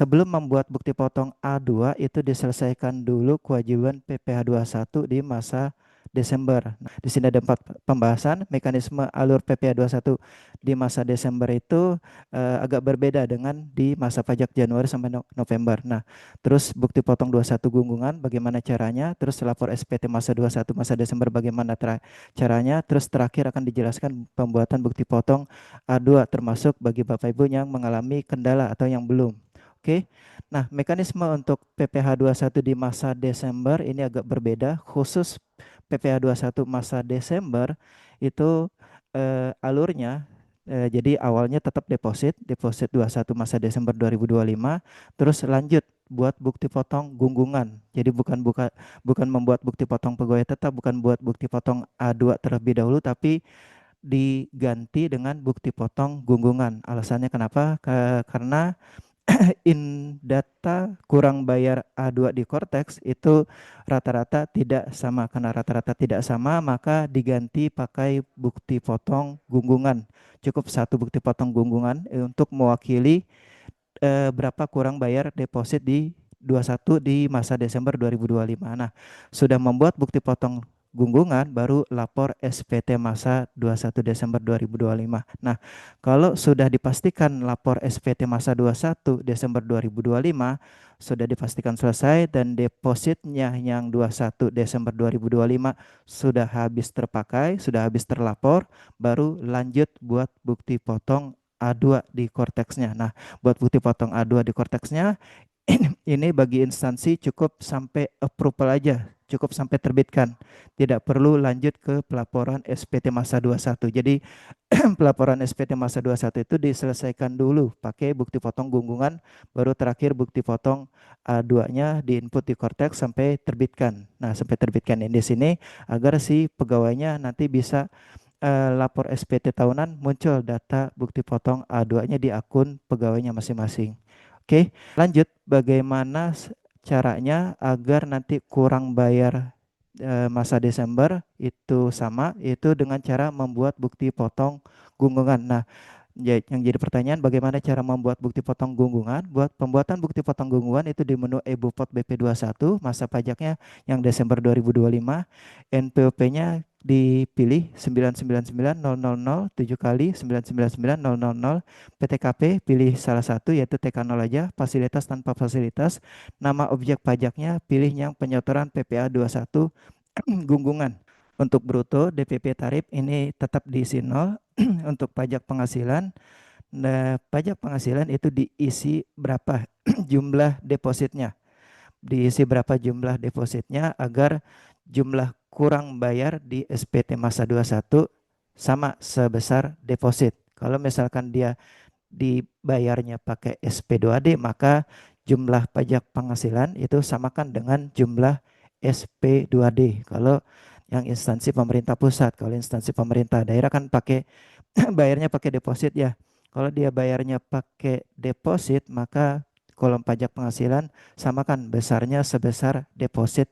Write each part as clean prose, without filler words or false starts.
sebelum membuat bukti potong A2 itu diselesaikan dulu kewajiban PPh satu di masa Desember. Nah, di sini ada 4 pembahasan mekanisme alur PPh satu di masa Desember itu agak berbeda dengan di masa pajak Januari sampai November. Nah, terus bukti potong 21 gunggungan bagaimana caranya, terus lapor SPT masa 21 masa Desember bagaimana caranya, terus terakhir akan dijelaskan pembuatan bukti potong A2 termasuk bagi Bapak Ibu yang mengalami kendala atau yang belum. Oke. Nah, mekanisme untuk PPh satu di masa Desember ini agak berbeda. Khusus PPh satu masa Desember itu alurnya jadi awalnya tetap deposit 21 masa Desember 2025, terus lanjut buat bukti potong gunggungan. Jadi bukan membuat bukti potong pegawai tetap, bukan buat bukti potong A2 terlebih dahulu, tapi diganti dengan bukti potong gunggungan. Alasannya kenapa? Karena in data kurang bayar A2 di Cortex itu rata-rata tidak sama. Karena rata-rata tidak sama, maka diganti pakai bukti potong gunggungan. Cukup satu bukti potong gunggungan untuk mewakili berapa kurang bayar deposit di 21 di masa Desember 2025. Nah, sudah membuat bukti potong gunggungan baru lapor SPT masa 21 Desember 2025. Nah, kalau sudah dipastikan lapor SPT masa 21 Desember 2025 sudah dipastikan selesai dan depositnya yang 21 Desember 2025 sudah habis terpakai, sudah habis terlapor, baru lanjut buat bukti potong A2 di korteksnya. Nah, buat bukti potong A2 di korteksnya ini bagi instansi cukup sampai approval aja, cukup sampai terbitkan. Tidak perlu lanjut ke pelaporan SPT masa 21. Jadi pelaporan SPT masa 21 itu diselesaikan dulu pakai bukti potong gunggungan, baru terakhir bukti potong A2-nya diinput di korteks sampai terbitkan. Nah, sampai terbitkan ini di sini agar si pegawainya nanti bisa lapor SPT tahunan muncul data bukti potong A2-nya di akun pegawainya masing-masing. Oke, lanjut bagaimana caranya agar nanti kurang bayar masa Desember itu sama, itu dengan cara membuat bukti potong gunggungan. Nah, yang jadi pertanyaan bagaimana cara membuat bukti potong gunggungan? Buat pembuatan bukti potong gunggungan itu di menu e-Bupot BP21, masa pajaknya yang Desember 2025, NPWP-nya dipilih 999.000 7 kali 999.000, PTKP pilih salah satu yaitu TK0 aja, fasilitas tanpa fasilitas, nama objek pajaknya pilih yang penyetoran PPA 21 gunggungan. Untuk bruto DPP tarif ini tetap diisi 0. Untuk pajak penghasilan, nah, pajak penghasilan itu diisi berapa jumlah depositnya. Diisi berapa jumlah depositnya agar jumlah kurang bayar di SPT masa 21 sama sebesar deposit. Kalau misalkan dia dibayarnya pakai SP2D, maka jumlah pajak penghasilan itu samakan dengan jumlah SP2D. Kalau yang instansi pemerintah pusat, kalau instansi pemerintah daerah kan pakai bayarnya pakai deposit ya. Kalau dia bayarnya pakai deposit, maka kolom pajak penghasilan samakan besarnya sebesar deposit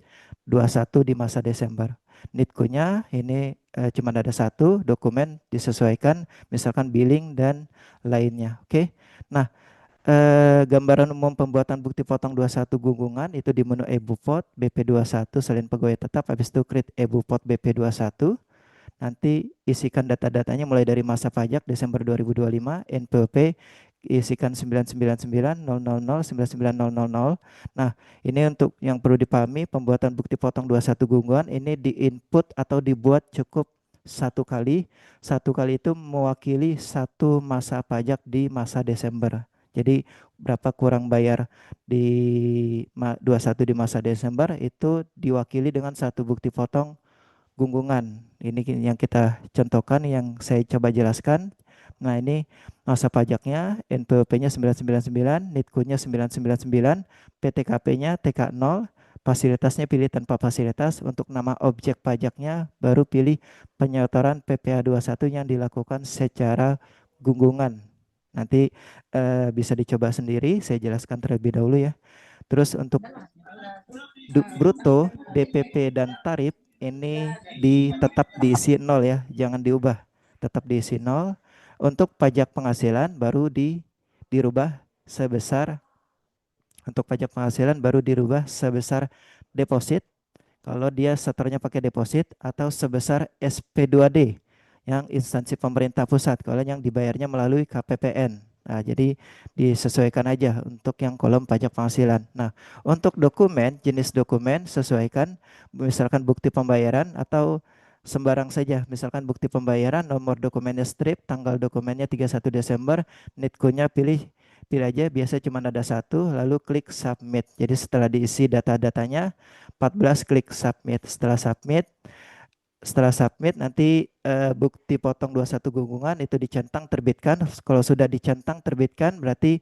21 di masa Desember. NITKU-nya ini cuma ada satu, dokumen disesuaikan, misalkan billing dan lainnya. Oke. Nah, gambaran umum pembuatan bukti potong 21 gunggungan itu di menu e-Bupot BP21 selain pegawai tetap, habis itu create e-Bupot BP21. Nanti isikan data-datanya mulai dari masa pajak Desember 2025, NPWP isikan 999.000 Nah, ini untuk yang perlu dipahami pembuatan bukti potong 21 gunggungan ini diinput atau dibuat cukup satu kali. Satu kali itu mewakili satu masa pajak di masa Desember. Jadi berapa kurang bayar di 21 di masa Desember itu diwakili dengan satu bukti potong gunggungan. Ini yang kita contohkan, yang saya coba jelaskan. Nah, ini masa pajaknya, NPWP-nya 999, NITKU-nya 999, PTKP-nya TK0, fasilitasnya pilih tanpa fasilitas, untuk nama objek pajaknya baru pilih penyetoran PPh 21 yang dilakukan secara gunggungan. Nanti bisa dicoba sendiri, saya jelaskan terlebih dahulu ya. Terus untuk bruto, DPP dan tarif ini tetap diisi 0 ya, jangan diubah. Tetap diisi 0. Untuk pajak penghasilan baru dirubah sebesar Untuk pajak penghasilan baru dirubah sebesar deposit kalau dia setornya pakai deposit atau sebesar SP2D yang instansi pemerintah pusat kalau yang dibayarnya melalui KPPN. Nah, jadi disesuaikan aja untuk yang kolom pajak penghasilan. Nah, untuk dokumen, jenis dokumen sesuaikan misalkan bukti pembayaran atau sembarang saja. Misalkan bukti pembayaran, nomor dokumennya strip, tanggal dokumennya 31 Desember, NITKU-nya pilih pilih aja biasa cuma ada satu lalu klik submit. Jadi setelah diisi data-datanya 14 klik submit. Setelah submit nanti bukti potong 21 gunggungan itu dicentang terbitkan. Kalau sudah dicentang terbitkan berarti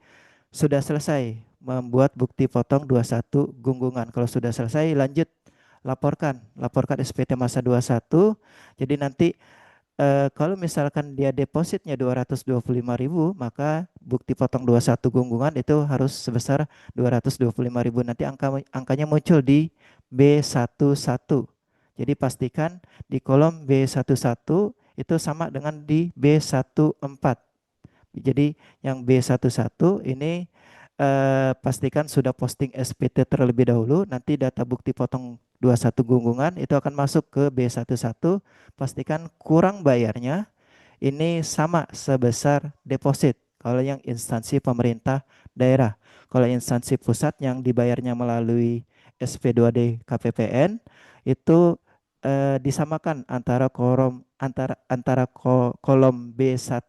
sudah selesai membuat bukti potong 21 gunggungan. Kalau sudah selesai lanjut laporkan SPT masa 21. Jadi nanti kalau misalkan dia depositnya 225.000, maka bukti potong 21 gunggungan itu harus sebesar 225.000. Nanti angkanya muncul di B11. Jadi pastikan di kolom B11 itu sama dengan di B14. Jadi yang B11 ini pastikan sudah posting SPT terlebih dahulu. Nanti data bukti potong 21 gunggungan itu akan masuk ke B11. Pastikan kurang bayarnya ini sama sebesar deposit. Kalau yang instansi pemerintah daerah. Kalau instansi pusat yang dibayarnya melalui SP2D KPPN itu disamakan antara kolom B11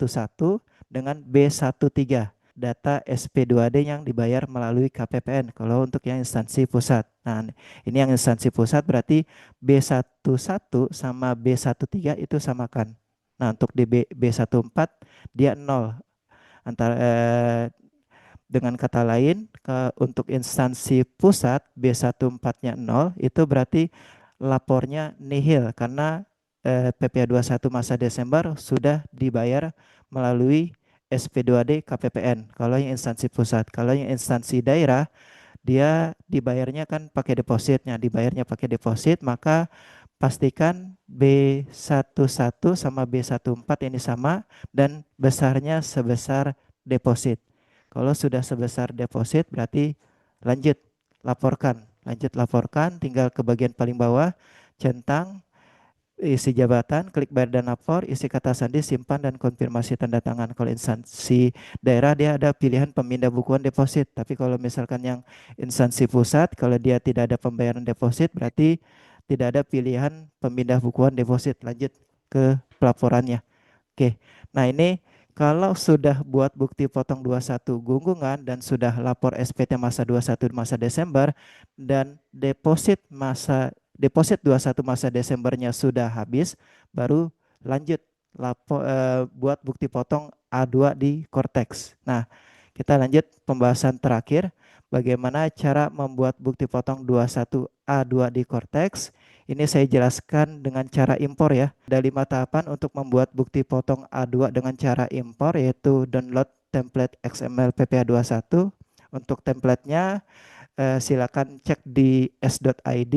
dengan B13 data SP2D yang dibayar melalui KPPN kalau untuk yang instansi pusat. Nah, ini yang instansi pusat berarti B11 sama B13 itu samakan. Nah, untuk di B14 dia 0. Antara dengan kata lain untuk instansi pusat B14-nya 0 itu berarti lapornya nihil karena PPh 21 masa Desember sudah dibayar melalui SP2D KPPN. Kalau yang instansi pusat, kalau yang instansi daerah dia dibayarnya kan pakai depositnya, dibayarnya pakai deposit, maka pastikan B11 sama B14 ini sama dan besarnya sebesar deposit. Kalau sudah sebesar deposit berarti lanjut laporkan, tinggal ke bagian paling bawah, centang isi jabatan, klik bayar dan lapor, isi kata sandi, simpan dan konfirmasi tanda tangan. Kalau instansi daerah dia ada pilihan pemindah bukuan deposit. Tapi kalau misalkan yang instansi pusat, kalau dia tidak ada pembayaran deposit, berarti tidak ada pilihan pemindah bukuan deposit. Lanjut ke pelaporannya. Oke, nah ini kalau sudah buat bukti potong 21 gunggungan dan sudah lapor SPT masa 21 masa Desember dan deposit 21 masa Desembernya sudah habis, baru lanjut buat bukti potong A2 di Cortex. Nah, kita lanjut pembahasan terakhir, bagaimana cara membuat bukti potong 21 A2 di Cortex. Ini saya jelaskan dengan cara impor ya. Ada 5 tahapan untuk membuat bukti potong A2 dengan cara impor, yaitu download template XML PPA21. Untuk templatenya silakan cek di s.id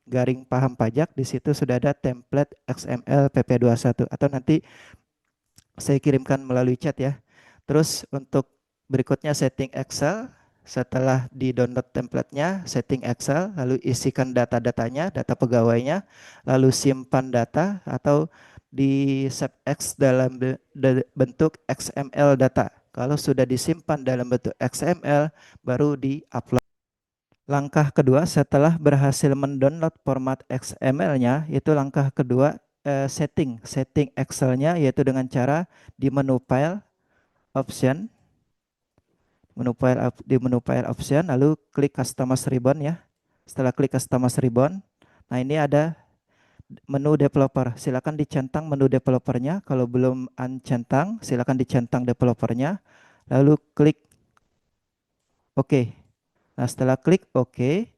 garing paham pajak. Di situ sudah ada template XML PPA21 atau nanti saya kirimkan melalui chat ya. Terus untuk berikutnya setting Excel. Setelah di-download templatenya, setting Excel, lalu isikan data-datanya, data pegawainya, lalu simpan data atau di save X dalam bentuk XML data. Kalau sudah disimpan dalam bentuk XML, baru di-upload. Langkah kedua setelah berhasil mendownload format XML-nya, itu langkah kedua setting Excel-nya yaitu dengan cara di menu file option di menu file option lalu klik customize ribbon ya. Setelah klik customize ribbon, nah ini ada menu developer. Silakan dicentang menu developernya. Kalau belum uncentang, silakan dicentang developernya. Lalu klik OK. Nah, setelah klik OK,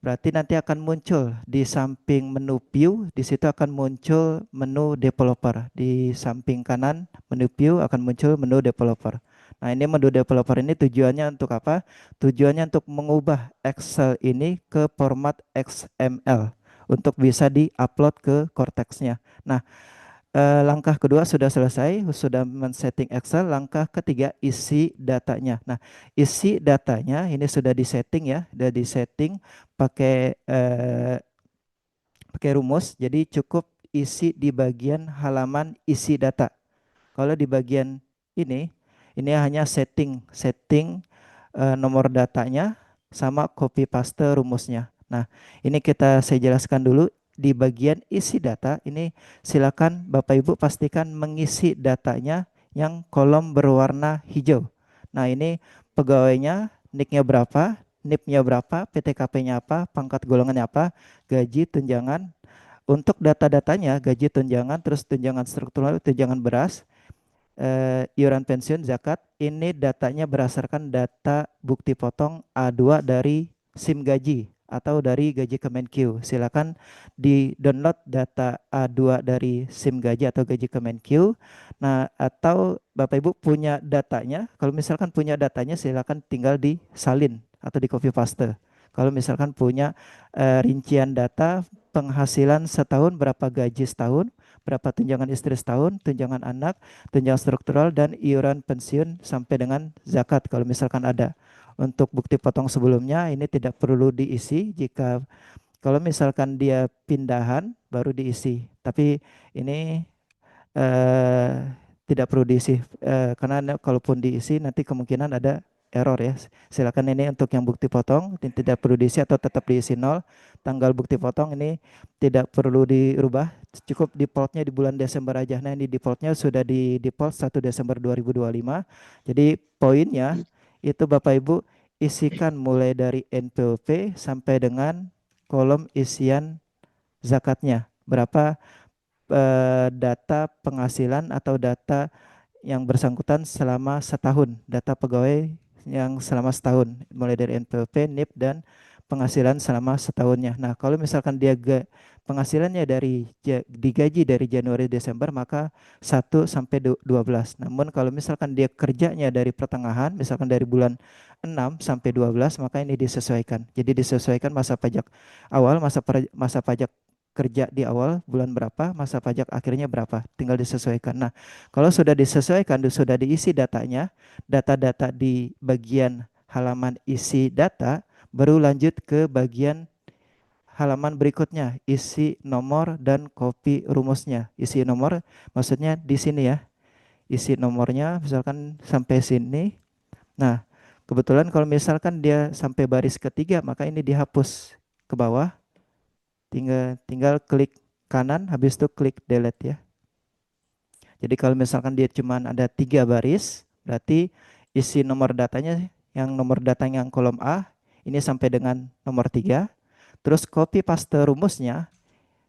berarti nanti akan muncul di samping menu view, di situ akan muncul menu developer. Di samping kanan menu view akan muncul menu developer. Nah, ini menu developer ini tujuannya untuk apa? Tujuannya untuk mengubah Excel ini ke format XML untuk bisa di-upload ke Cortex-nya. Nah, Langkah kedua sudah selesai, sudah men-setting Excel. Langkah ketiga isi datanya. Nah, isi datanya ini sudah disetting ya, sudah disetting pakai pakai rumus. Jadi cukup isi di bagian halaman isi data. Kalau di bagian ini, ini hanya setting, setting nomor datanya sama copy paste rumusnya. Nah, ini saya jelaskan dulu di bagian isi data. Ini silakan Bapak Ibu pastikan mengisi datanya yang kolom berwarna hijau. Nah, ini pegawainya, nicknya berapa, NIP-nya berapa, PTKP-nya apa, pangkat golongannya apa, gaji, tunjangan. Untuk data-datanya, gaji, tunjangan, terus tunjangan struktural, tunjangan beras, iuran pensiun, zakat, ini datanya berdasarkan data bukti potong A2 dari SIM gaji atau dari gaji Kemenkeu. Silakan di-download data A2 dari SIM gaji atau gaji Kemenkeu. Nah, atau Bapak Ibu punya datanya, kalau misalkan punya datanya silakan tinggal disalin atau di copy paste. Kalau misalkan punya rincian data penghasilan setahun, berapa gaji setahun, berapa tunjangan istri setahun, tunjangan anak, tunjangan struktural dan iuran pensiun sampai dengan zakat kalau misalkan ada. Untuk bukti potong sebelumnya ini tidak perlu diisi jika kalau misalkan dia pindahan baru diisi. Tapi ini eh, tidak perlu diisi karena kalaupun diisi nanti kemungkinan ada error ya. Silakan ini untuk yang bukti potong ini tidak perlu diisi atau tetap diisi nol. Tanggal bukti potong ini tidak perlu dirubah, cukup defaultnya di bulan Desember aja. Nah ini defaultnya sudah di default 1 Desember 2025. Jadi poinnya itu Bapak Ibu isikan mulai dari NPWP sampai dengan kolom isian zakatnya. Berapa data penghasilan atau data yang bersangkutan selama setahun, data pegawai yang selama setahun, mulai dari NPWP, NIP, dan penghasilan selama setahunnya. Nah, kalau misalkan penghasilannya digaji dari Januari Desember, maka 1 sampai 12. Namun kalau misalkan dia kerjanya dari pertengahan, misalkan dari bulan 6 sampai 12, maka ini disesuaikan. Jadi disesuaikan masa pajak awal, masa pajak kerja di awal bulan berapa, masa pajak akhirnya berapa, tinggal disesuaikan. Nah, kalau sudah disesuaikan, sudah diisi datanya, data-data di bagian halaman isi data, baru lanjut ke bagian halaman berikutnya, isi nomor dan copy rumusnya. Isi nomor maksudnya di sini ya, isi nomornya misalkan sampai sini. Nah, kebetulan kalau misalkan dia sampai baris ketiga, maka ini dihapus ke bawah, tinggal tinggal klik kanan, habis itu klik delete ya. Jadi kalau misalkan dia cuma ada 3 baris, berarti isi nomor datanya yang nomor data yang kolom A ini sampai dengan nomor 3. Terus copy paste rumusnya,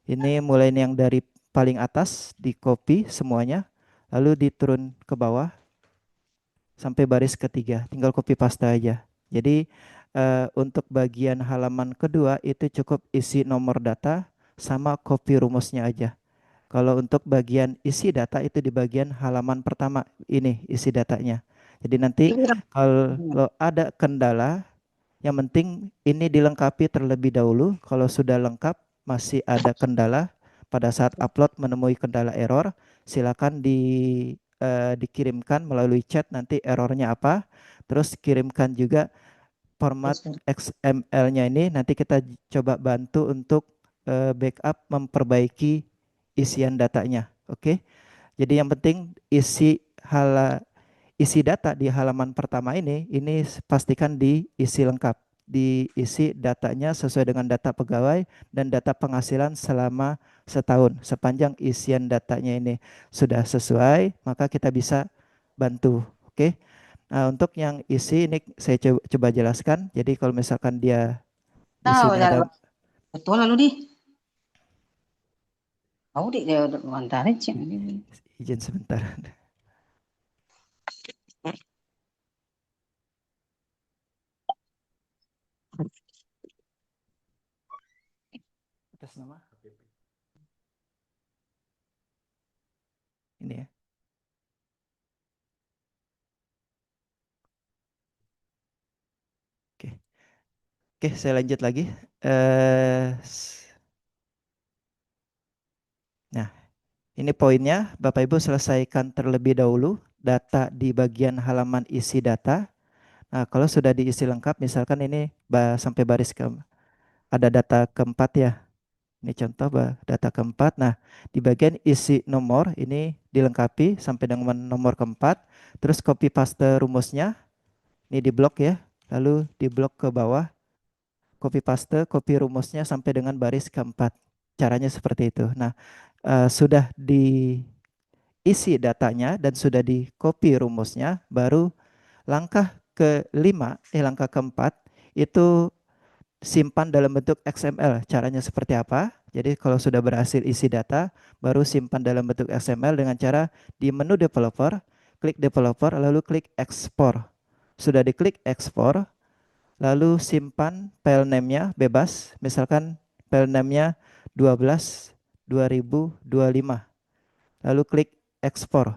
ini mulai yang dari paling atas di copy semuanya, lalu diturun ke bawah sampai baris ketiga. Tinggal copy paste aja. Jadi untuk bagian halaman kedua itu cukup isi nomor data sama copy rumusnya aja. Kalau untuk bagian isi data itu di bagian halaman pertama ini isi datanya. Jadi nanti kalau ada kendala, yang penting ini dilengkapi terlebih dahulu. Kalau sudah lengkap masih ada kendala pada saat upload menemui kendala error, silakan dikirimkan melalui chat nanti errornya apa. Terus kirimkan juga format XML-nya ini nanti kita coba bantu untuk backup memperbaiki isian datanya. Oke. Jadi yang penting isi data di halaman pertama ini pastikan diisi lengkap. Diisi datanya sesuai dengan data pegawai dan data penghasilan selama setahun. Sepanjang isian datanya ini sudah sesuai, maka kita bisa bantu. Oke. Nah, untuk yang isi ini saya coba jelaskan. Jadi kalau misalkan dia di Tahu, sini ada betul lalu di. Tahu di dia antarin sih. izin sebentar. Atas nama ini ya. Oke. Oke, saya lanjut lagi. Nah, Ini poinnya, Bapak Ibu selesaikan terlebih dahulu data di bagian halaman isi data. Nah, kalau sudah diisi lengkap, misalkan ini sampai baris ke ada data keempat ya. Ini contoh data keempat. Nah, di bagian isi nomor ini dilengkapi sampai dengan nomor keempat. Terus copy paste rumusnya. Ini di blok ya. Lalu di blok ke bawah, copy paste, copy rumusnya sampai dengan baris keempat. Caranya seperti itu. Nah, sudah diisi datanya dan sudah di copy rumusnya, baru langkah langkah keempat itu simpan dalam bentuk XML. Caranya seperti apa? Jadi kalau sudah berhasil isi data, baru simpan dalam bentuk XML dengan cara di menu developer, lalu klik export. Sudah diklik export, lalu simpan file name-nya bebas, misalkan file name-nya 12 2025. Lalu klik export.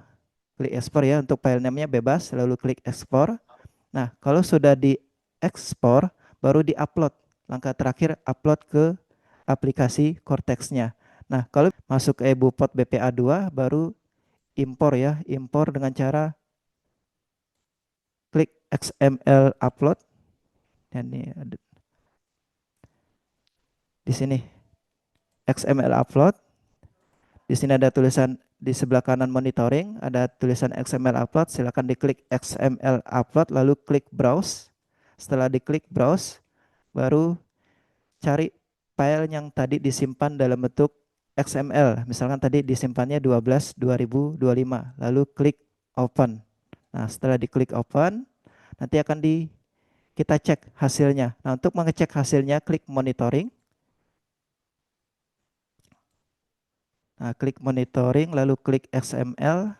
Klik export ya untuk file name-nya bebas, lalu klik export. Nah, kalau sudah diekspor, baru di-upload. Langkah terakhir, upload ke aplikasi Cortex-nya. Nah, kalau masuk ke EBUPOT BPA2, baru impor ya. Impor dengan cara klik XML upload. Dan ini ada di sini XML upload. Di sini ada tulisan di sebelah kanan monitoring, ada tulisan XML upload. Silakan diklik XML upload, lalu klik browse. Setelah diklik browse, baru cari file yang tadi disimpan dalam bentuk XML. Misalkan tadi disimpannya 12 2025, lalu klik open. Nah, setelah diklik open, nanti akan kita cek hasilnya. Nah, untuk mengecek hasilnya, klik monitoring. Nah, klik monitoring, lalu klik XML.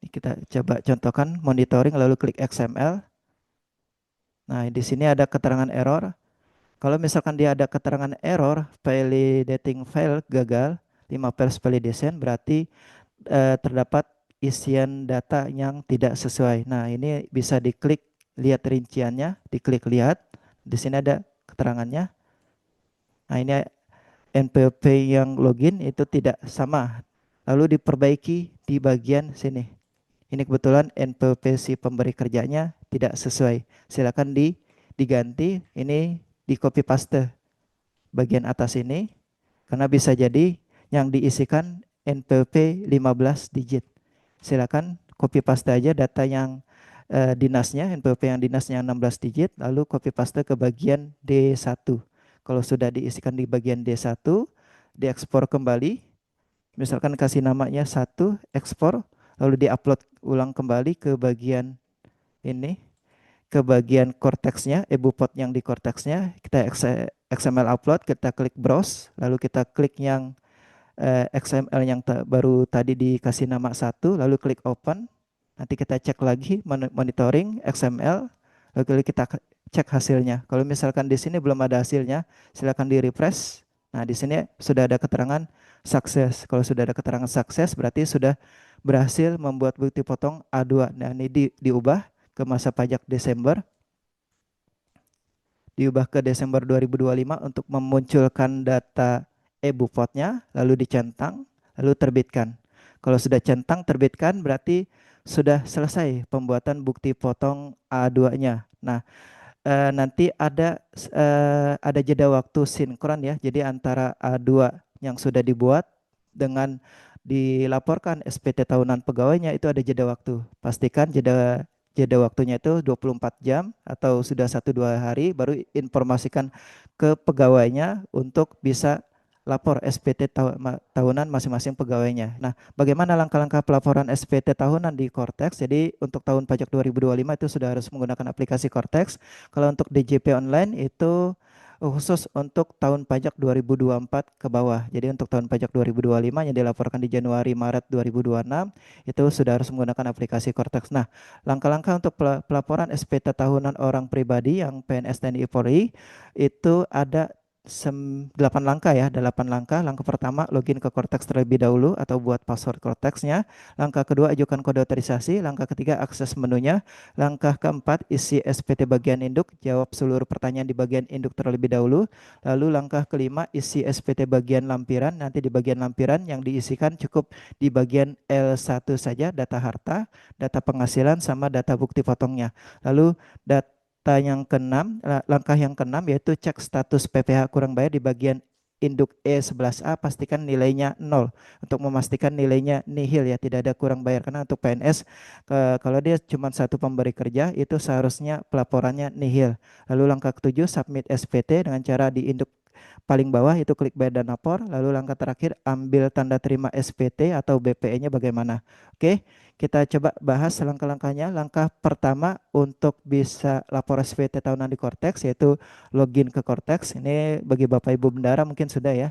Ini kita coba contohkan monitoring, lalu klik XML. Nah, di sini ada keterangan error. Kalau misalkan dia ada keterangan error, validating file gagal, 5 files validation, berarti terdapat isian data yang tidak sesuai. Nah, ini bisa diklik lihat rinciannya, diklik lihat. Di sini ada keterangannya. Nah, ini NPWP yang login itu tidak sama. Lalu diperbaiki di bagian sini. Ini kebetulan NPWP si pemberi kerjanya tidak sesuai. Silakan diganti, ini di copy paste bagian atas ini, karena bisa jadi yang diisikan NPWP 15 digit. Silakan copy paste aja data yang dinasnya, NPWP yang dinasnya 16 digit, lalu copy paste ke bagian D1. Kalau sudah diisikan di bagian D1, diekspor kembali, misalkan kasih namanya 1, ekspor, lalu diupload ulang kembali ke bagian ini, ke bagian cortexnya, EBUPOT yang di cortexnya, kita XML upload, kita klik browse, lalu kita klik yang XML yang baru tadi dikasih nama 1, lalu klik open. Nanti kita cek lagi monitoring XML, lalu kita cek hasilnya. Kalau misalkan di sini belum ada hasilnya, silakan di refresh. Nah, di sini sudah ada keterangan sukses. Kalau sudah ada keterangan sukses, berarti sudah berhasil membuat bukti potong A2. Nah, ini diubah ke masa pajak Desember, diubah ke Desember 2025 untuk memunculkan data EBUPOT-nya, lalu dicentang, lalu terbitkan. Kalau sudah centang terbitkan, berarti sudah selesai pembuatan bukti potong A2-nya. Nah, nanti ada jeda waktu sinkron ya. Jadi antara A2 yang sudah dibuat dengan dilaporkan SPT tahunan pegawainya itu ada jeda waktu. Pastikan jeda jeda waktunya itu 24 jam atau sudah 1-2 hari, baru informasikan ke pegawainya untuk bisa lapor SPT tahunan masing-masing pegawainya. Nah, bagaimana langkah-langkah pelaporan SPT tahunan di Cortex? Jadi untuk tahun pajak 2025 itu sudah harus menggunakan aplikasi Cortex. Kalau untuk DJP online itu khusus untuk tahun pajak 2024 ke bawah. Jadi untuk tahun pajak 2025 yang dilaporkan di Januari Maret 2026 itu sudah harus menggunakan aplikasi Cortex. Nah, langkah-langkah untuk pelaporan SPT tahunan orang pribadi yang PNS TNI Polri itu ada 8 langkah ya, 8 langkah. Langkah pertama, login ke Cortex terlebih dahulu atau buat password Cortexnya. Langkah kedua, ajukan kode otorisasi. Langkah ketiga, akses menunya. Langkah keempat, isi SPT bagian induk, jawab seluruh pertanyaan di bagian induk terlebih dahulu. Lalu langkah kelima, isi SPT bagian lampiran. Nanti di bagian lampiran yang diisikan cukup di bagian L1 saja, data harta, data penghasilan, sama data bukti potongnya. Lalu data yang keenam, langkah yang keenam yaitu cek status PPh kurang bayar di bagian induk E11A, pastikan nilainya 0 untuk memastikan nilainya nihil ya, tidak ada kurang bayar. Karena untuk PNS kalau dia cuma satu pemberi kerja itu seharusnya pelaporannya nihil. Lalu langkah ketujuh, submit SPT dengan cara di induk paling bawah itu klik bayar dan lapor. Lalu langkah terakhir, ambil tanda terima SPT atau BPE-nya bagaimana. Oke, kita coba bahas langkah-langkahnya. Langkah pertama untuk bisa lapor SPT tahunan di Cortex yaitu login ke Cortex. Ini bagi Bapak Ibu Bendara mungkin sudah ya.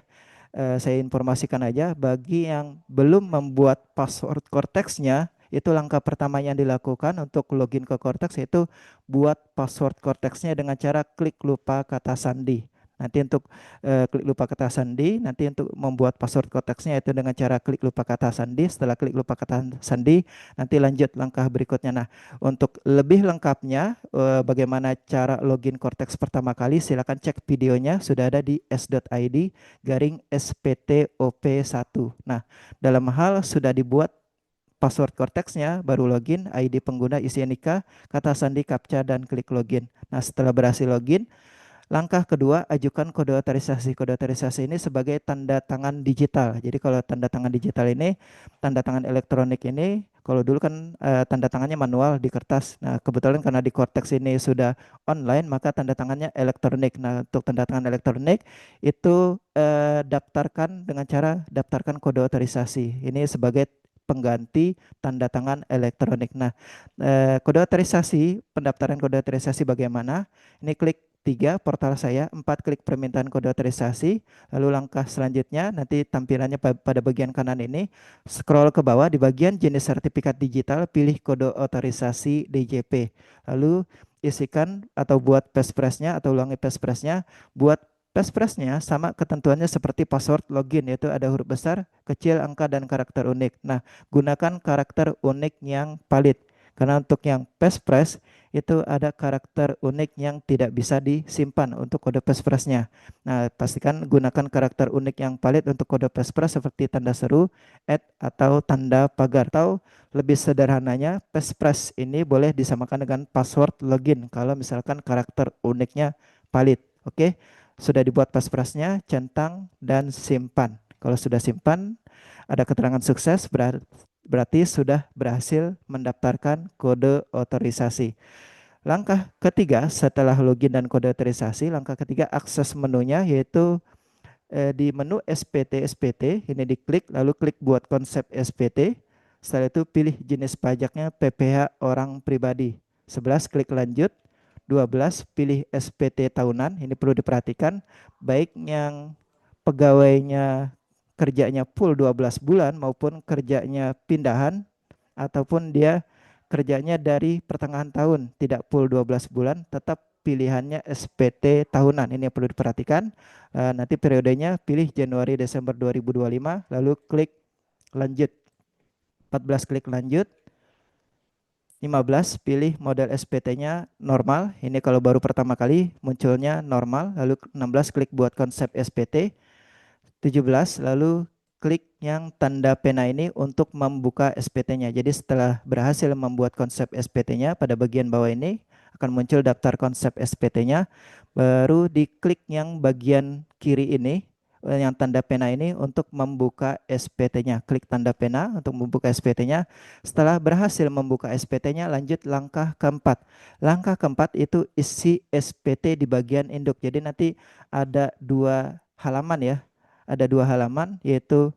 Saya informasikan aja bagi yang belum membuat password Cortex-nya, itu langkah pertama yang dilakukan untuk login ke Cortex yaitu buat password Cortex-nya dengan cara klik lupa kata sandi. Nanti untuk klik lupa kata sandi, nanti untuk membuat password Cortex-nya itu dengan cara klik lupa kata sandi. Setelah klik lupa kata sandi, nanti lanjut langkah berikutnya. Nah, untuk lebih lengkapnya bagaimana cara login Cortex pertama kali, silakan cek videonya sudah ada di s.id garing SPTOP1. Nah, dalam hal sudah dibuat password Cortex-nya, baru login, ID pengguna, isi NIK, kata sandi, captcha, dan klik login. Nah, setelah berhasil login, langkah kedua, ajukan kode otorisasi. Kode otorisasi ini sebagai tanda tangan digital. Jadi kalau tanda tangan digital ini, tanda tangan elektronik ini, kalau dulu kan tanda tangannya manual di kertas. Nah, kebetulan karena di Cortex ini sudah online, maka tanda tangannya elektronik. Nah, untuk tanda tangan elektronik itu daftarkan dengan cara daftarkan kode otorisasi. Ini sebagai pengganti tanda tangan elektronik. Nah, kode otorisasi, pendaftaran kode otorisasi bagaimana? Ini klik 3 portal saya, 4 klik permintaan kode otorisasi, lalu langkah selanjutnya nanti tampilannya pada bagian kanan ini, scroll ke bawah di bagian jenis sertifikat digital, pilih kode otorisasi DJP, lalu isikan atau buat passpressnya atau ulangi passpressnya, buat passpressnya sama ketentuannya seperti password login yaitu ada huruf besar, kecil, angka, dan karakter unik. Nah, gunakan karakter unik yang valid. Karena untuk yang passphrase itu ada karakter unik yang tidak bisa disimpan untuk kode passphrase-nya. Nah, pastikan gunakan karakter unik yang valid untuk kode passphrase seperti tanda seru, atau tanda pagar. Atau lebih sederhananya, passphrase ini boleh disamakan dengan password login kalau misalkan karakter uniknya valid. Oke, sudah dibuat passphrase-nya, centang dan simpan. Kalau sudah simpan, ada keterangan sukses, berarti sudah berhasil mendaftarkan kode otorisasi. Langkah ketiga setelah login dan kode otorisasi, langkah ketiga akses menunya yaitu di menu SPT SPT ini diklik lalu klik buat konsep SPT. Setelah itu pilih jenis pajaknya PPh orang pribadi. 11 klik lanjut. 12 pilih SPT tahunan. Ini perlu diperhatikan baik yang pegawainya kerjanya full 12 bulan maupun kerjanya pindahan ataupun dia kerjanya dari pertengahan tahun tidak full 12 bulan, tetap pilihannya SPT tahunan. Ini yang perlu diperhatikan. Nanti periodenya pilih Januari Desember 2025 lalu klik lanjut. 14 klik lanjut. 15 pilih model SPT-nya normal. Ini kalau baru pertama kali munculnya normal. Lalu 16 klik buat konsep SPT. 17 lalu klik yang tanda pena ini untuk membuka SPT-nya. Jadi setelah berhasil membuat konsep SPT-nya, pada bagian bawah ini akan muncul daftar konsep SPT-nya. Baru diklik yang bagian kiri ini, yang tanda pena ini untuk membuka SPT-nya. Klik tanda pena untuk membuka SPT-nya. Setelah berhasil membuka SPT-nya, lanjut langkah keempat. Langkah keempat itu isi SPT di bagian induk. Jadi nanti ada 2 halaman ya. Ada 2 halaman yaitu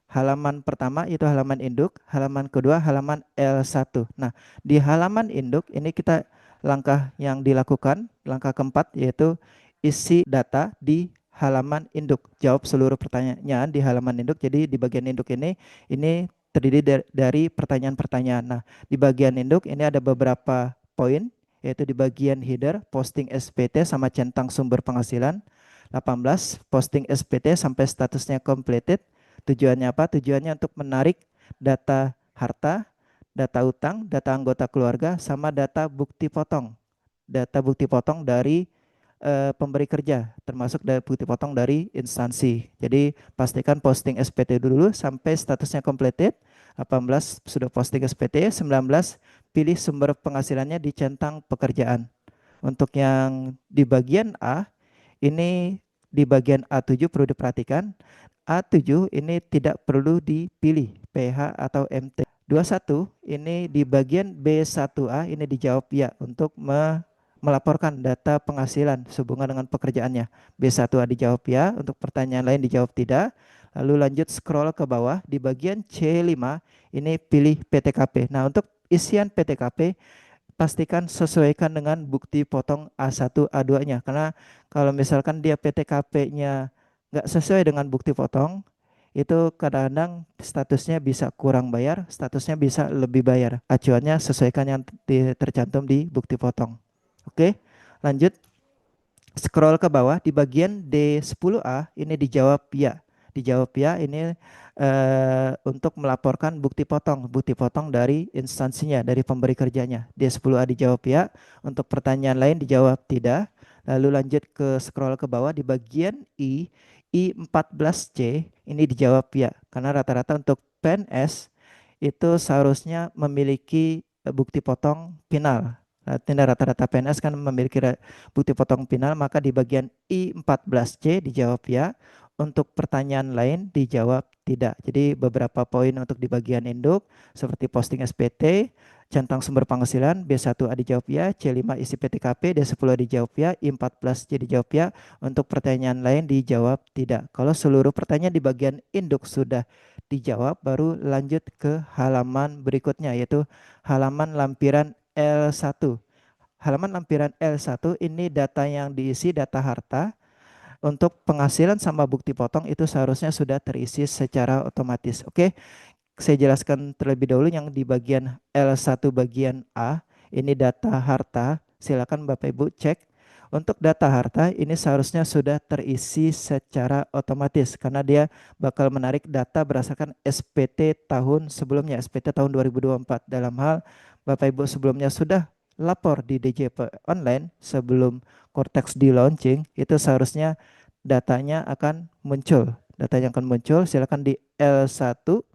halaman pertama itu halaman induk, halaman kedua halaman L1. Nah, di halaman induk ini kita langkah yang dilakukan, langkah keempat yaitu isi data di halaman induk. Jawab seluruh pertanyaan di halaman induk. Jadi di bagian induk ini terdiri dari pertanyaan-pertanyaan. Nah, di bagian induk ini ada beberapa poin yaitu di bagian header, posting SPT sama centang sumber penghasilan. 18, posting SPT sampai statusnya completed. Tujuannya apa? Tujuannya untuk menarik data harta, data utang, data anggota keluarga, sama data bukti potong. Data bukti potong dari pemberi kerja, termasuk dari bukti potong dari instansi. Jadi pastikan posting SPT dulu sampai statusnya completed. 18 sudah posting SPT, 19 pilih sumber penghasilannya di centang pekerjaan. Untuk yang di bagian A, ini di bagian A7 perlu diperhatikan. A7 ini tidak perlu dipilih PH atau MT. 21 ini di bagian B1A ini dijawab ya untuk melaporkan data penghasilan sehubungan dengan pekerjaannya. B1A dijawab ya, untuk pertanyaan lain dijawab tidak. Lalu lanjut scroll ke bawah di bagian C5 ini pilih PTKP. Nah, untuk isian PTKP pastikan sesuaikan dengan bukti potong A1 A2-nya, karena kalau misalkan dia PTKP-nya nggak sesuai dengan bukti potong, itu kadang-kadang statusnya bisa kurang bayar, statusnya bisa lebih bayar. Acuannya sesuaikan yang tercantum di bukti potong. Oke, lanjut scroll ke bawah di bagian D10A ini dijawab ya. Dijawab ya ini untuk melaporkan bukti potong dari instansinya, dari pemberi kerjanya. D10A dijawab ya. Untuk pertanyaan lain dijawab tidak. Lalu lanjut ke scroll ke bawah di bagian I14C ini dijawab ya. Karena rata-rata untuk PNS itu seharusnya memiliki bukti potong final. Tindak rata-rata PNS kan memiliki bukti potong final, maka di bagian I14C dijawab ya. Untuk pertanyaan lain dijawab tidak. Jadi beberapa poin untuk di bagian induk seperti posting SPT, centang sumber penghasilan, B1A dijawab ya, C5 isi PTKP, D10 dijawab ya, I14C dijawab ya. Untuk pertanyaan lain dijawab tidak. Kalau seluruh pertanyaan di bagian induk sudah dijawab, baru lanjut ke halaman berikutnya, yaitu halaman lampiran L1. Halaman lampiran L1 ini data yang diisi data harta. Untuk penghasilan sama bukti potong itu seharusnya sudah terisi secara otomatis. Oke, saya jelaskan terlebih dahulu yang di bagian L1 bagian A. Ini data harta. Silakan Bapak Ibu cek. Untuk data harta ini seharusnya sudah terisi secara otomatis karena dia bakal menarik data berdasarkan SPT tahun sebelumnya, SPT tahun 2024. Dalam hal Bapak Ibu sebelumnya sudah lapor di DJP online sebelum Cortex di launching, itu seharusnya datanya akan muncul. Datanya akan muncul, silakan di L1.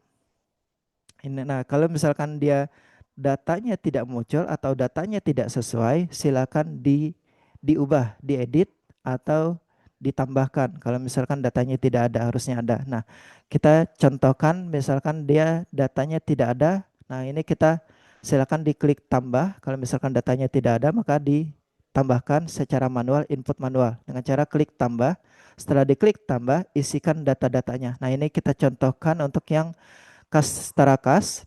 Nah, kalau misalkan dia datanya tidak muncul atau datanya tidak sesuai, silakan diubah, diedit atau ditambahkan. Kalau misalkan datanya tidak ada, harusnya ada. Nah, kita contohkan misalkan dia datanya tidak ada. Nah, ini kita silakan diklik tambah. Kalau misalkan datanya tidak ada, maka ditambahkan secara manual, input manual dengan cara klik tambah. Setelah diklik tambah, isikan data-datanya. Nah, ini kita contohkan untuk yang kas tarakas.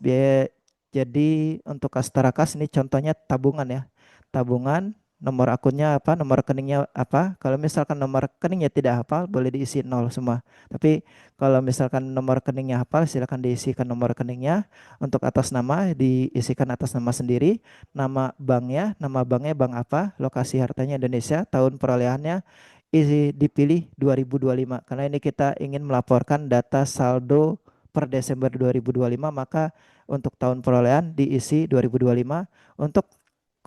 Jadi untuk kas tarakas ini contohnya tabungan ya. Tabungan, nomor akunnya apa, nomor rekeningnya apa. Kalau misalkan nomor rekeningnya tidak hafal, boleh diisi nol semua. Tapi kalau misalkan nomor rekeningnya hafal, silakan diisikan nomor rekeningnya. Untuk atas nama diisikan atas nama sendiri. Nama banknya bank apa, lokasi hartanya Indonesia, tahun perolehannya isi dipilih 2025 karena ini kita ingin melaporkan data saldo per Desember 2025, maka untuk tahun perolehan diisi 2025. Untuk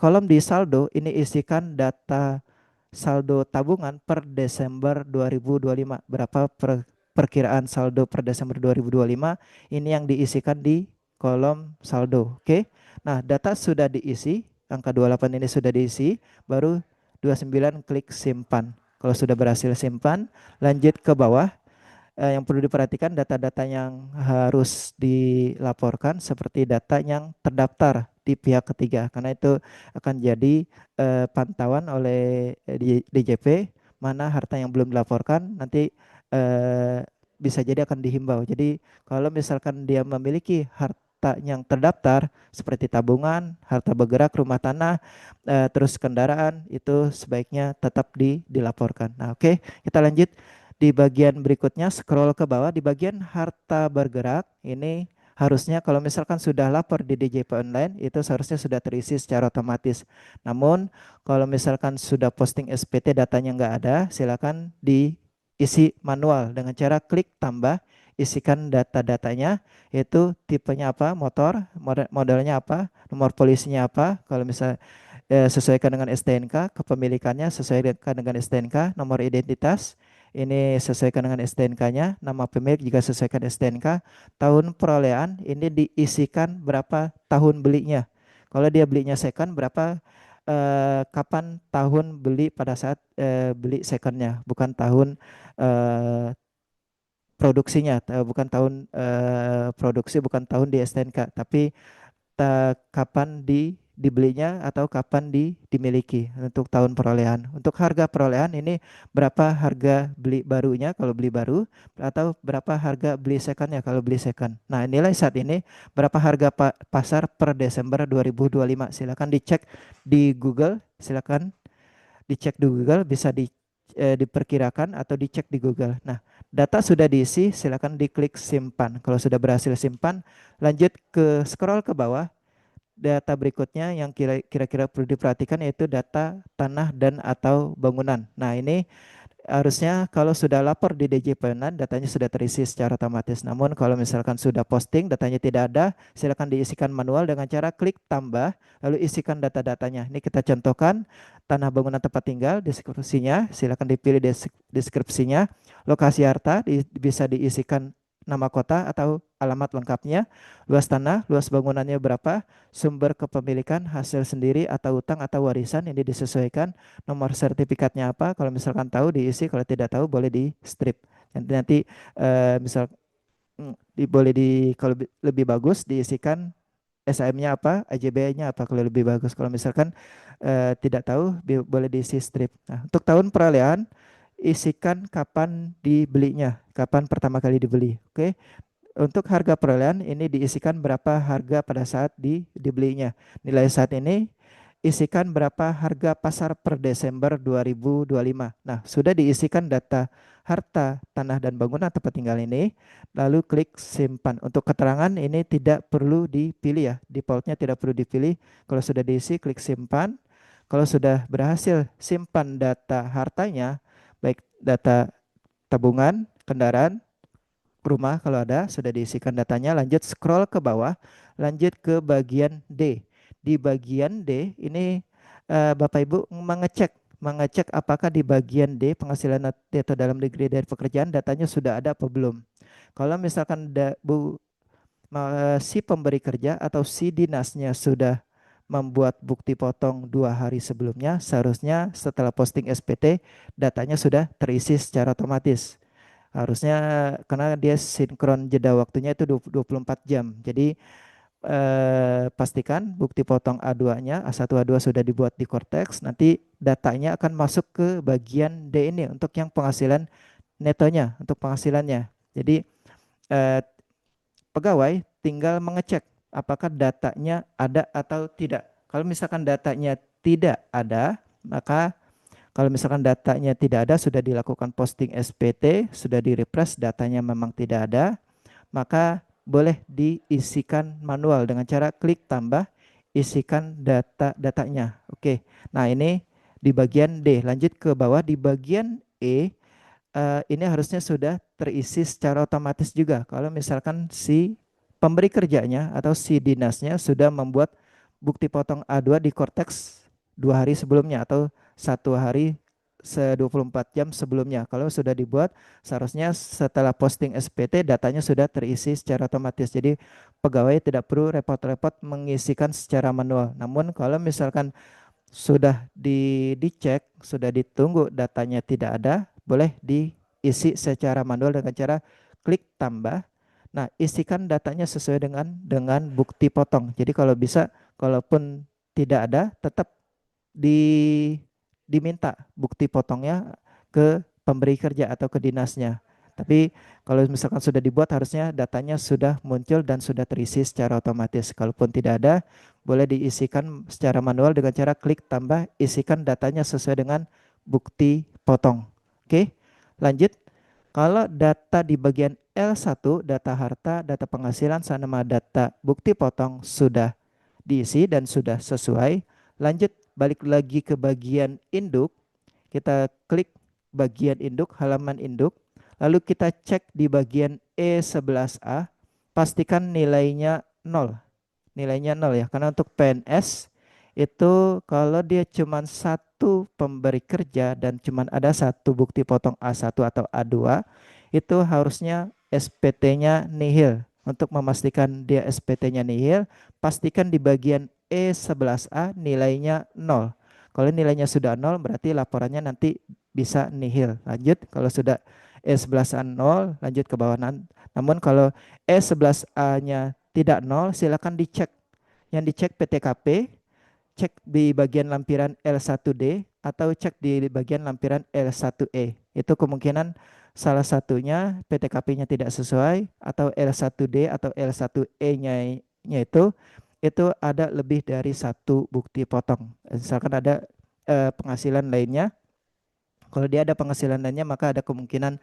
kolom di saldo ini isikan data saldo tabungan per Desember 2025. Berapa perkiraan saldo per Desember 2025, ini yang diisikan di kolom saldo. Oke. Nah, data sudah diisi, angka 28 ini sudah diisi, baru 29 klik simpan. Kalau sudah berhasil simpan, lanjut ke bawah. Yang perlu diperhatikan data-data yang harus dilaporkan seperti data yang terdaftar di pihak ketiga karena itu akan jadi pantauan oleh DJP mana harta yang belum dilaporkan nanti bisa jadi akan dihimbau. Jadi kalau misalkan dia memiliki harta yang terdaftar seperti tabungan, harta bergerak, rumah tanah, terus kendaraan itu sebaiknya tetap dilaporkan. Nah, oke, kita lanjut. Di bagian berikutnya scroll ke bawah di bagian harta bergerak ini harusnya kalau misalkan sudah lapor di DJP online itu seharusnya sudah terisi secara otomatis. Namun kalau misalkan sudah posting SPT datanya nggak ada, silakan diisi manual dengan cara klik tambah, isikan data-datanya, yaitu tipenya apa, motor, modelnya apa, nomor polisinya apa, kalau misal sesuaikan dengan STNK, kepemilikannya sesuaikan dengan STNK, nomor identitas ini sesuaikan dengan STNK-nya, nama pemilik juga sesuaikan STNK, tahun perolehan ini diisikan berapa tahun belinya. Kalau dia belinya second berapa kapan tahun beli pada saat beli secondnya, bukan tahun eh, produksinya, bukan tahun produksi, bukan tahun di STNK, tapi kapan dibelinya atau kapan dimiliki untuk tahun perolehan. Untuk harga perolehan ini berapa harga beli barunya kalau beli baru atau berapa harga beli secondnya kalau beli second. Nah, nilai saat ini berapa harga pasar per Desember 2025. Silakan dicek di Google, silakan dicek di Google, bisa diperkirakan atau dicek di Google. Nah, data sudah diisi, silakan diklik simpan. Kalau sudah berhasil simpan, lanjut ke scroll ke bawah. Data berikutnya yang kira-kira perlu diperhatikan yaitu data tanah dan atau bangunan. Nah, ini harusnya kalau sudah lapor di DJ Penan, datanya sudah terisi secara otomatis. Namun kalau misalkan sudah posting, datanya tidak ada, silakan diisikan manual dengan cara klik tambah, lalu isikan data-datanya. Ini kita contohkan, tanah bangunan tempat tinggal, deskripsinya, silakan dipilih deskripsinya, lokasi harta, bisa diisikan nama kota atau alamat lengkapnya, luas tanah, luas bangunannya berapa, sumber kepemilikan, hasil sendiri atau utang atau warisan ini disesuaikan, nomor sertifikatnya apa, kalau misalkan tahu diisi, kalau tidak tahu boleh di strip. Nanti misal boleh kalau lebih bagus diisikan SAM-nya apa, AJB-nya apa kalau lebih bagus. Kalau misalkan tidak tahu boleh diisi strip. Nah, untuk tahun perolehan isikan kapan dibelinya, kapan pertama kali dibeli. Oke. Untuk harga perolehan ini diisikan berapa harga pada saat dibelinya. Nilai saat ini isikan berapa harga pasar per Desember 2025. Nah, sudah diisikan data harta, tanah dan bangunan tempat tinggal ini, lalu klik simpan. Untuk keterangan ini tidak perlu dipilih ya, defaultnya tidak perlu dipilih. Kalau sudah diisi, klik simpan. Kalau sudah berhasil simpan data hartanya, baik data tabungan, kendaraan, rumah kalau ada sudah diisikan datanya, lanjut scroll ke bawah, lanjut ke bagian D. Di bagian D ini Bapak Ibu mengecek apakah di bagian D penghasilan neto dalam negeri dari pekerjaan datanya sudah ada apa belum. Kalau misalkan si pemberi kerja atau si dinasnya sudah membuat bukti potong 2 hari sebelumnya, seharusnya setelah posting SPT datanya sudah terisi secara otomatis. Harusnya karena dia sinkron jeda waktunya itu 24 jam. Jadi pastikan bukti potong A2-nya, A1 A2 sudah dibuat di Cortex, nanti datanya akan masuk ke bagian D ini untuk yang penghasilan netonya, untuk penghasilannya. Jadi eh, pegawai tinggal mengecek apakah datanya ada atau tidak. Kalau misalkan datanya tidak ada, maka kalau misalkan datanya tidak ada, sudah dilakukan posting SPT, sudah di-refresh, datanya memang tidak ada, maka boleh diisikan manual dengan cara klik tambah, isikan datanya. Oke, nah ini di bagian D. Lanjut ke bawah di bagian E, ini harusnya sudah terisi secara otomatis juga. Kalau misalkan si pemberi kerjanya atau si dinasnya sudah membuat bukti potong A2 di Cortex 2 hari sebelumnya atau 1 hari 24 jam sebelumnya. Kalau sudah dibuat, seharusnya setelah posting SPT datanya sudah terisi secara otomatis. Jadi pegawai tidak perlu repot-repot mengisikan secara manual. Namun kalau misalkan sudah dicek, sudah ditunggu datanya tidak ada, boleh diisi secara manual dengan cara klik tambah. Nah, isikan datanya sesuai dengan bukti potong. Jadi kalau bisa, kalaupun tidak ada, tetap di diminta bukti potongnya ke pemberi kerja atau ke dinasnya. Tapi kalau misalkan sudah dibuat harusnya datanya sudah muncul dan sudah terisi secara otomatis. Kalaupun tidak ada, boleh diisikan secara manual dengan cara klik tambah, isikan datanya sesuai dengan bukti potong. Oke, lanjut. Kalau data di bagian L1 data harta, data penghasilan sama data bukti potong sudah diisi dan sudah sesuai. Lanjut balik lagi ke bagian induk. Kita klik bagian induk, halaman induk. Lalu kita cek di bagian E11A, pastikan nilainya 0. Nilainya 0 ya, karena untuk PNS itu kalau dia cuma satu pemberi kerja dan cuma ada satu bukti potong A1 atau A2, itu harusnya SPT-nya nihil. Untuk memastikan dia SPT-nya nihil, pastikan di bagian E11A nilainya 0. Kalau nilainya sudah 0 berarti laporannya nanti bisa nihil. Lanjut, kalau sudah E11A 0, lanjut ke bawah. Namun kalau E11A-nya tidak 0, silakan dicek. Yang dicek PTKP, cek di bagian lampiran L1D atau cek di bagian lampiran L1E. Itu kemungkinan salah satunya PTKP-nya tidak sesuai atau L1D atau L1E-nya itu ada lebih dari satu bukti potong. Misalkan ada penghasilan lainnya. Kalau dia ada penghasilan lainnya maka ada kemungkinan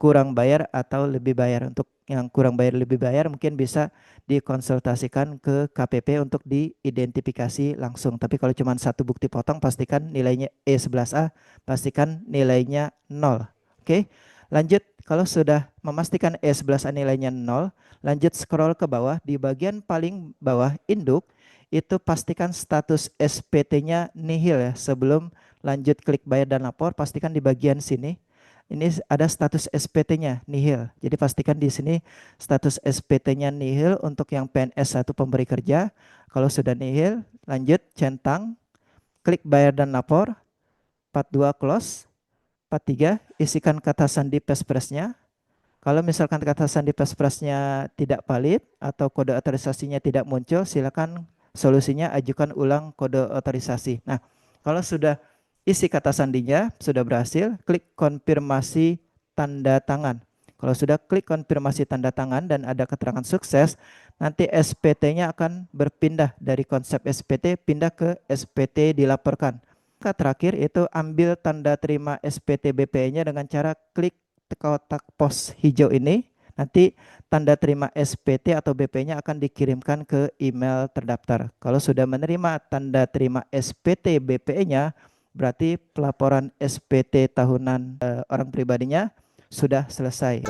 kurang bayar atau lebih bayar. Untuk yang kurang bayar lebih bayar mungkin bisa dikonsultasikan ke KPP untuk diidentifikasi langsung. Tapi kalau cuma satu bukti potong pastikan nilainya E11A, pastikan nilainya 0. Oke. Lanjut, kalau sudah memastikan E11A nilainya 0, lanjut scroll ke bawah. Di bagian paling bawah induk itu pastikan status SPT-nya nihil ya. Sebelum lanjut klik bayar dan lapor, pastikan di bagian sini ini ada status SPT-nya nihil. Jadi pastikan di sini status SPT-nya nihil untuk yang PNS 1 pemberi kerja. Kalau sudah nihil, lanjut centang, klik bayar dan lapor, 42 close, 43 isikan kata sandi Pespres-nya. Kalau misalkan kata sandi Pespres-nya tidak valid atau kode otorisasinya tidak muncul, silakan solusinya ajukan ulang kode otorisasi. Nah, kalau sudah isi kata sandinya sudah berhasil, klik konfirmasi tanda tangan. Kalau sudah klik konfirmasi tanda tangan dan ada keterangan sukses, nanti SPT-nya akan berpindah dari konsep SPT pindah ke SPT dilaporkan. Terakhir itu ambil tanda terima SPT BPE-nya dengan cara klik kotak pos hijau ini. Nanti tanda terima SPT atau BP-nya akan dikirimkan ke email terdaftar. Kalau sudah menerima tanda terima SPT BPE-nya, berarti pelaporan SPT tahunan orang pribadinya sudah selesai.